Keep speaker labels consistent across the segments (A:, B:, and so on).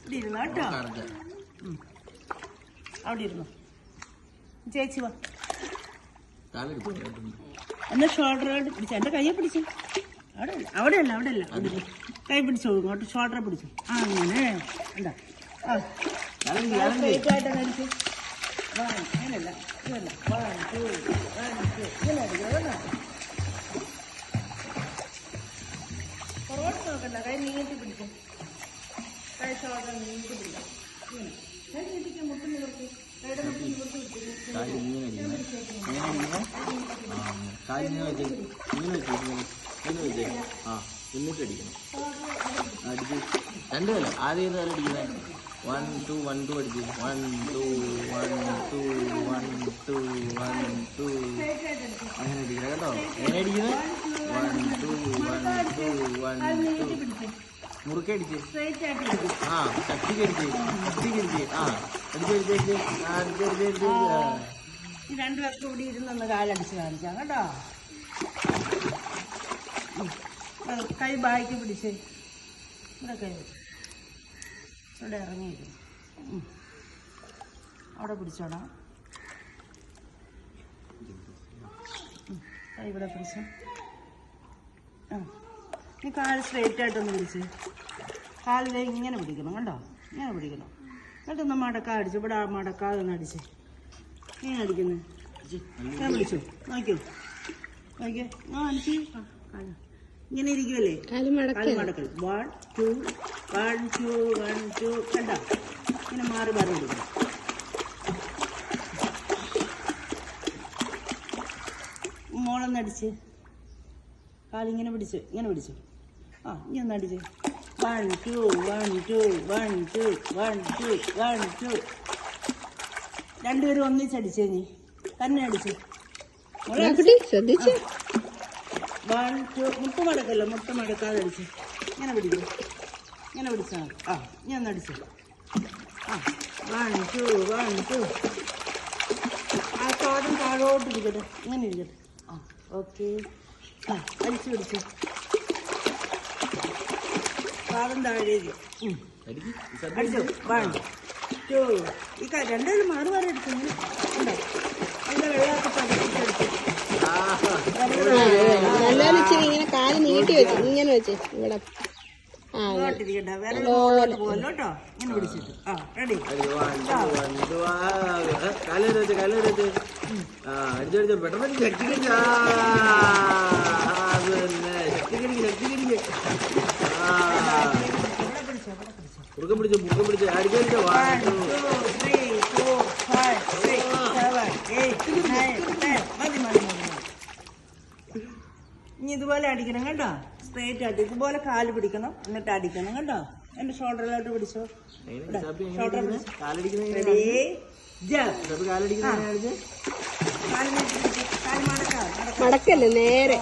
A: ഇവിടെ ഇരുന്നോ കേട്ടോ. അവിടെ ഇരുന്നു. ചേച്ചി വാ. എന്നാ ഷോൾഡറോട് പിടിച്ച എന്റെ കയ്യെ പിടിച്ചു. അവിടെയല്ല കൈ പിടിച്ചോ, ഇങ്ങോട്ട് ഷോൾഡറെ പിടിച്ചു. അങ്ങനെ എന്താ സ്ട്രേറ്റ് ആയിട്ട് അടിച്ചു. അങ്ങനല്ല ഇതല്ല. 1 2 1 2 ഇങ്ങനെ അടിക്കണം. പുറകോട്ട് നോക്കണ്ട, കൈ നീട്ടി പിടിക്കും. കൈ ഷോൾഡർ നീട്ടി പിടിക്കാം. കൈ നീട്ടിക്ക് മുട്ട് നിവർത്തി. കൈയുടെ മുട്ട് നിവർത്തി
B: എന്നിട്ടടിക്കണം. അടിച്ച് രണ്ടുമല്ല, ആദ്യം കാലം അടിക്കുന്നത് 1 2 1 2 അടിച്ച് 1 2 1 2 1 2 1 2 അങ്ങനെ അടിക്കണം കേട്ടോ. എങ്ങനെ അടിക്കുന്നത്? 1 2 1 2 1 2 മുറുക്കെ അടിച്ച് ശക്തിക്ക് അടിച്ച് അടിച്ചടിച്ച്
A: ഈ രണ്ടുപേർക്ക് ഇവിടെ ഇരുന്നൊന്ന് കാലടിച്ച് കാണിച്ചാ കേട്ടോ. കൈ ബായ്ക്ക് പിടിച്ച് ഇവിടെ കൈ ഇവിടെ ഇറങ്ങിയിരുന്നു. അവിടെ പിടിച്ചോടാം. കൈ ഇവിടെ പിടിച്ച് ഈ കാല് സ്ട്രേറ്റ് ആയിട്ടൊന്ന് പിടിച്ച് കാലിലെ ഇങ്ങനെ പിടിക്കണം കേട്ടോ. ഇങ്ങനെ പിടിക്കണം. എന്നിട്ടൊന്ന് മടക്കാടിച്ച് ഇവിടെ മടക്കാതെ ഒന്ന് അടിച്ച് ഇങ്ങനെ അടിക്കുന്നത്. ഞാൻ പിടിച്ചു നോക്കിയോ. അടിച്ച് ഇങ്ങനെ ഇരിക്കുമല്ലേ കാല് മടക്കൽ. 1 2 1 2 1 2 കണ്ടോ. ഇങ്ങനെ മാറി മാറി പിടിക്കണം. മോളൊന്നടിച്ച് കാലിങ്ങനെ പിടിച്ച് ഇങ്ങനെ പിടിച്ചു. ഇനി ഒന്ന് അടിച്ച് 1 2 1 2 1 2 1 2 1 2 രണ്ടുപേരും ഒന്നിച്ചടിച്ചേ. നീ തന്നെ അടിച്ചു ശ്രദ്ധിച്ചു. 1 2 മുട്ട് മടക്കല്ലോ, മുട്ട് മടക്കാതെ അടിച്ച് ഇങ്ങനെ പിടിക്കും. ഇങ്ങനെ പിടിച്ചാൽ മതി. ഇനി ഒന്ന് അടിച്ചു. 1 2 1 2 ആ തോടം താഴോട്ട് ഇരിക്കട്ടെ. ഇങ്ങനെ ഇരിക്കട്ടെ. ഓക്കെ. അടിച്ചു പിടിച്ചു പാദം താഴേക്ക് അടിച്ചു. 1 2 ഈ രണ്ടുപേരും മാറി മാറി അടിച്ചു. ഉണ്ടോ അതിന്റെ വെള്ളമൊക്കെ പതിപ്പിച്ചടിച്ചു.
C: ഇങ്ങനെ കാല് നീട്ടി വെച്ച് ഇങ്ങനെ വെച്ച് ഇവിടെ
A: വിരലോട്ട് പോകല്ലോ കേട്ടോ. ഇങ്ങനെ പിടിച്ചിട്ട് റെഡി.
B: അടിച്ചടിച്ച പെട്ടെന്ന് ശക്തികരിച്ച് മുറുക്കം പിടിച്ച് അടിച്ചടിച്ച 1 2
A: 3 4 5 6 7 8 9 10 മതി. ഇനി ഇതുപോലെ അടിക്കണം കേട്ടോ. സ്ട്രേറ്റ് ആയിട്ട് ഇതുപോലെ കാല് പിടിക്കണം. എന്നിട്ട് അടിക്കണം കേട്ടോ. എന്റെ ഷോൾഡറിലോട്ട് പിടിച്ചോ.
C: മടക്കല്ലേ നേരെ.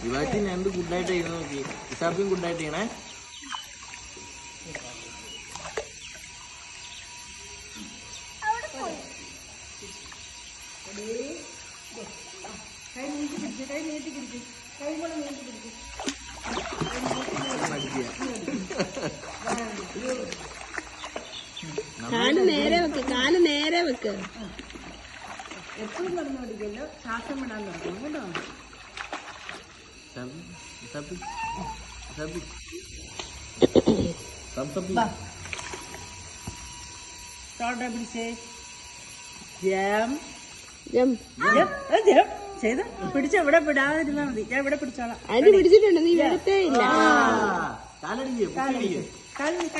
B: വിവാറ്റിന് എന്ത് ഗുഡായിട്ട് ചെയ്യുന്ന നോക്കി. ഇസാബിയും ഗുഡായിട്ട് ചെയ്യണേ.
A: കൈ നീട്ടി പിടിച്ച് കൈ കൂടെ നീട്ടി പിടിച്ച്
C: കാല് നേരെ വെക്ക്.
A: എപ്പോഴും നടന്നു പിടിക്കല്ലോ. ശ്വാസം വിടാൻ തുടങ്ങണം കേട്ടോ. ഷോൾഡർ പിടിച്ചേ. ചെയ്ത് പിടിച്ച ഇവിടെ വിടാതിരുന്നാ മതി. ഞാൻ ഇവിടെ പിടിച്ചോളാം.
C: അത് പിടിച്ചിട്ടുണ്ട്. നീ വരത്തേ ഇല്ല.
A: കൈ നീട്ടി പിടിച്ചേ. കൈ നീട്ടി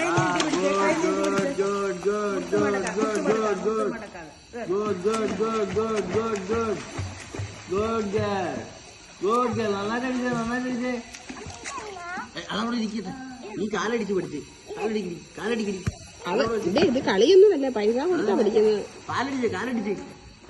B: അതവിടെ ഇരിക്കട്ടെ. നീ കാലടിച്ച് പഠിച്ച് കാലടിക്കടി.
C: ഇത് കളിയൊന്നുമല്ല, പൈസ കൊടുത്താ പഠിക്കുന്നത്.
B: കാലടിച്ച്